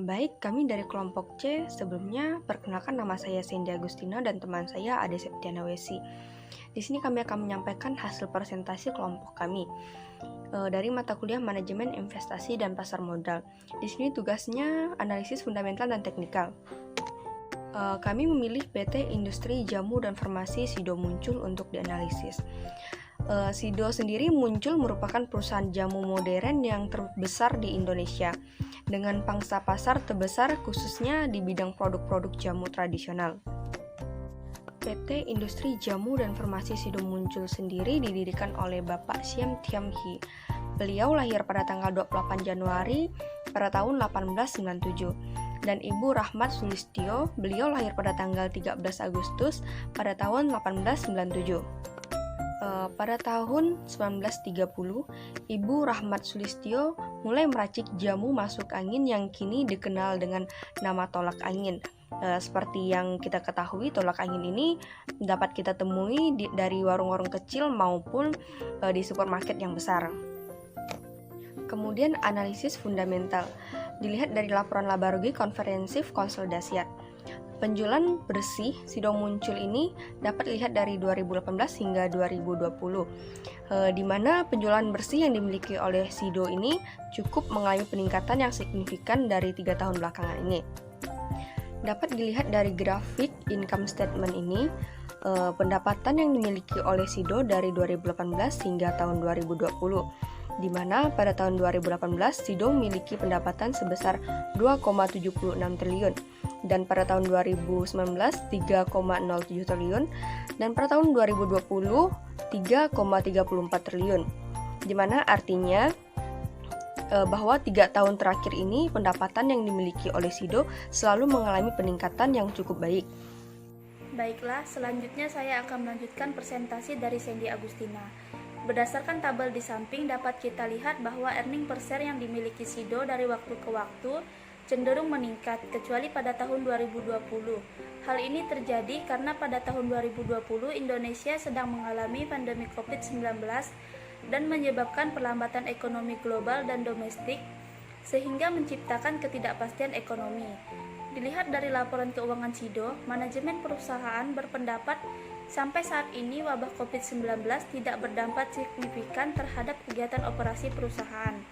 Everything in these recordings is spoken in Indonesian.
Baik, kami dari kelompok C. Sebelumnya, perkenalkan nama saya Sandy Agustina dan teman saya Ade Septiana Wesi. Di sini kami akan menyampaikan hasil presentasi kelompok kami dari mata kuliah Manajemen Investasi dan Pasar Modal. Di sini tugasnya analisis fundamental dan teknikal. Kami memilih PT Industri Jamu dan Farmasi Sido Muncul untuk dianalisis. Sido sendiri muncul merupakan perusahaan jamu modern yang terbesar di Indonesia dengan pangsa pasar terbesar khususnya di bidang produk-produk jamu tradisional. PT Industri Jamu dan Farmasi Sido Muncul sendiri didirikan oleh Bapak Siam Thiam Hee. Beliau lahir pada tanggal 28 Januari pada tahun 1897 dan Ibu Rahmat Sulistyo, beliau lahir pada tanggal 13 Agustus pada tahun 1897. Pada tahun 1930, Ibu Rahmat Sulistyo mulai meracik jamu masuk angin yang kini dikenal dengan nama tolak angin. Seperti yang kita ketahui, tolak angin ini dapat kita temui dari warung-warung kecil maupun di supermarket yang besar. Kemudian analisis fundamental dilihat dari laporan laba rugi komprehensif konsolidasi. Penjualan bersih Sido Muncul ini dapat dilihat dari 2018 hingga 2020, di mana penjualan bersih yang dimiliki oleh Sido ini cukup mengalami peningkatan yang signifikan dari 3 tahun belakangan ini. Dapat dilihat dari grafik income statement ini, pendapatan yang dimiliki oleh Sido dari 2018 hingga tahun 2020, di mana pada tahun 2018 Sido memiliki pendapatan sebesar 2,76 triliun dan pada tahun 2019 3,07 triliun dan pada tahun 2020 3,34 triliun, di mana artinya bahwa 3 tahun terakhir ini pendapatan yang dimiliki oleh Sido selalu mengalami peningkatan yang cukup baik. Baiklah, selanjutnya saya akan melanjutkan presentasi dari Sandy Agustina. Berdasarkan tabel di samping dapat kita lihat bahwa earning per share yang dimiliki Sido dari waktu ke waktu cenderung meningkat, kecuali pada tahun 2020. Hal ini terjadi karena pada tahun 2020 Indonesia sedang mengalami pandemi COVID-19 dan menyebabkan perlambatan ekonomi global dan domestik, sehingga menciptakan ketidakpastian ekonomi. Dilihat dari laporan keuangan Sido, manajemen perusahaan berpendapat sampai saat ini wabah COVID-19 tidak berdampak signifikan terhadap kegiatan operasi perusahaan.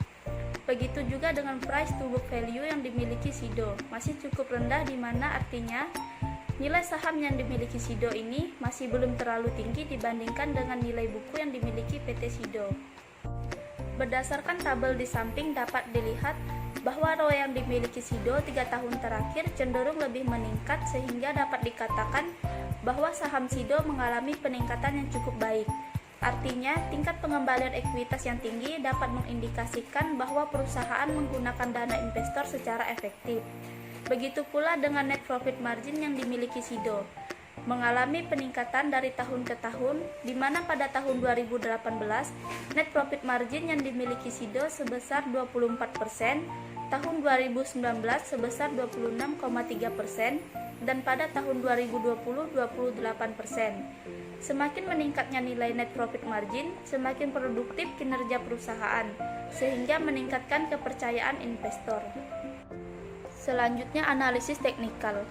Begitu juga dengan price to book value yang dimiliki Sido, masih cukup rendah, di mana artinya nilai saham yang dimiliki Sido ini masih belum terlalu tinggi dibandingkan dengan nilai buku yang dimiliki PT Sido. Berdasarkan tabel di samping dapat dilihat bahwa ROE yang dimiliki Sido 3 tahun terakhir cenderung lebih meningkat, sehingga dapat dikatakan bahwa saham Sido mengalami peningkatan yang cukup baik. Artinya, tingkat pengembalian ekuitas yang tinggi dapat mengindikasikan bahwa perusahaan menggunakan dana investor secara efektif. Begitu pula dengan net profit margin yang dimiliki Sido, mengalami peningkatan dari tahun ke tahun, di mana pada tahun 2018 net profit margin yang dimiliki Sido sebesar 24%, tahun 2019 sebesar 26,3%, dan pada tahun 2020 28%. Semakin meningkatnya nilai net profit margin, semakin produktif kinerja perusahaan, sehingga meningkatkan kepercayaan investor. Selanjutnya analisis teknikal.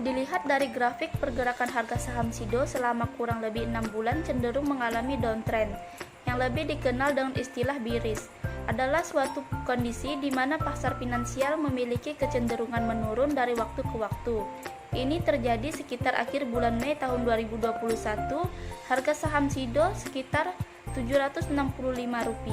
Dilihat dari grafik pergerakan harga saham Sido selama kurang lebih 6 bulan cenderung mengalami downtrend, yang lebih dikenal dengan istilah bearish. Adalah suatu kondisi di mana pasar finansial memiliki kecenderungan menurun dari waktu ke waktu. Ini terjadi sekitar akhir bulan Mei tahun 2021, harga saham Sido sekitar Rp765.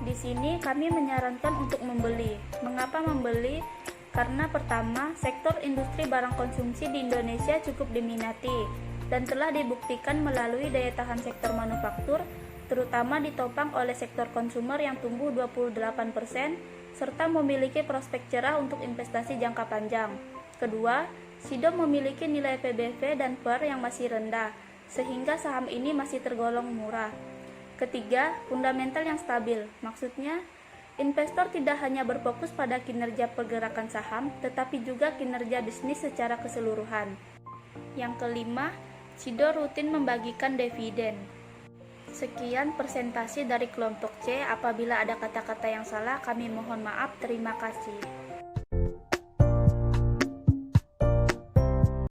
Di sini kami menyarankan untuk membeli. Mengapa membeli? Karena pertama, sektor industri barang konsumsi di Indonesia cukup diminati dan telah dibuktikan melalui daya tahan sektor manufaktur, terutama ditopang oleh sektor konsumer yang tumbuh 28%, serta memiliki prospek cerah untuk investasi jangka panjang. Kedua, Sido memiliki nilai PBV dan PER yang masih rendah, sehingga saham ini masih tergolong murah. Ketiga, fundamental yang stabil. Maksudnya, investor tidak hanya berfokus pada kinerja pergerakan saham, tetapi juga kinerja bisnis secara keseluruhan. Yang kelima, Sido rutin membagikan dividen. Sekian presentasi dari kelompok C. Apabila ada kata-kata yang salah, kami mohon maaf. Terima kasih.